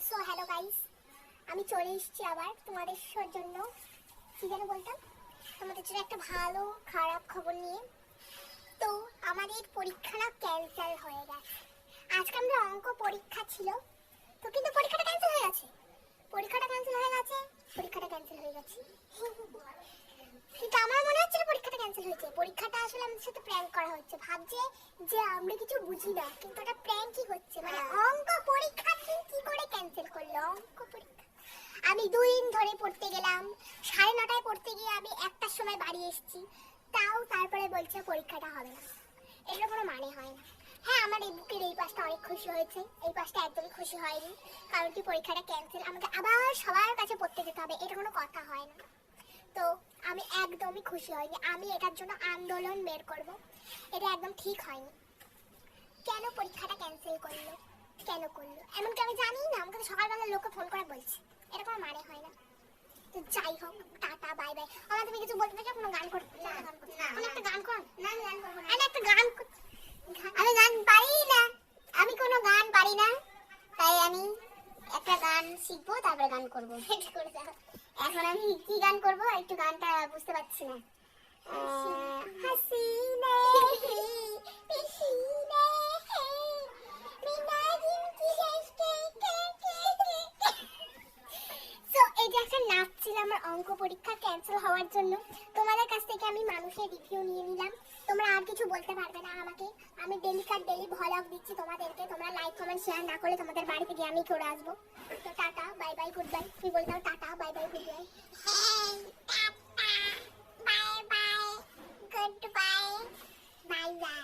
So hello guys, আমি চলে এসেছি আবার তোমাদের জন্য। কি যেন বলতাম, তোমাদের জন্য একটা ভালো খারাপ খবর নিয়ে। তো আমাদের পরীক্ষাটা ক্যান্সেল হয়ে গেছে। আজকে আমাদের অঙ্ক পরীক্ষা ছিল, তো কিন্তু পরীক্ষাটা ক্যান্সেল হয়ে গেছে। কিন্তু আমার মনে হচ্ছে পরীক্ষাটা ক্যান্সেল হয়েছে। পরীক্ষাটা আসলে আমাদের সাথে প্র্যাঙ্ক করা হচ্ছে। ভাবছে যে আমরা কিছু বুঝি না, কিন্তু ওটা প্র্যাঙ্কই হচ্ছে। মানে অঙ্ক পরীক্ষা কি করে ক্যান্সেল করলো? অঙ্ক পরীক্ষা আমি 2 দিন ধরে পড়তে গেলাম, 9:30টায় পড়তে গিয়ে আমি 1টার সময় বাড়ি এসেছি, তারপরে বলছে পরীক্ষাটা হবে না। এটার কোনো মানে হয় না। হ্যাঁ, আমার এই বুকের এই পাশটা অনেক খুশি হয়েছে, এই পাশটা একদমই খুশি হয়নি, কারণ কি পরীক্ষাটা ক্যান্সেল, আমাকে আবার সবার কাছে পড়তে যেতে হবে, এটা কোনো কথা হয় না। তো আমি একদমই খুশি হয়নি। আমি এটার জন্য আন্দোলন বের করব। এটা একদম ঠিক হয়নি। কেন পরীক্ষাটা ক্যান্সেল করলো, কেন করলো? এমনকি আমি জানি না, আমাকে সকালবেলা লোকে ফোন করে বলছে। এটা কোনো মানে হয় না। তো যাই হোক, টাটা বাই বাই। আমার তুমি কিছু বলতে চাও? কোনো গান করতে? না, আমি একটা গান কর। না, আমি গান করব না। আমি একটা গান আমি গান পারি না, আমি কোনো গান পারি না, তাই আমি একটা গান শিখবো, তারপরে গান করবো। এখন আমি কি গান করবো, একটু গানটা বুঝতে পারছি না। হাসিনে পিসিনে মিনাজিম কি দেশকে সো এই যে একটা নাচ ছিল আমার অঙ্ক পরীক্ষা ক্যান্সেল হওয়ার জন্য। তোমাদের কাছ থেকে আমি মানুষের রিভিউ নিয়ে নিলাম। তোমরা আর কিছু বলতে পারবে না আমাকে। আমি ডেলি ভ্লগ দিচ্ছি তোমাদেরকে। তোমরা লাইক কমেন্ট শেয়ার না করলে তোমাদের বাড়িতে গিয়ে আমি করে আসবো। তো tata bye bye good bye. তুমি বলতে হবে tata bye bye good bye. Tata bye bye good bye bye bye.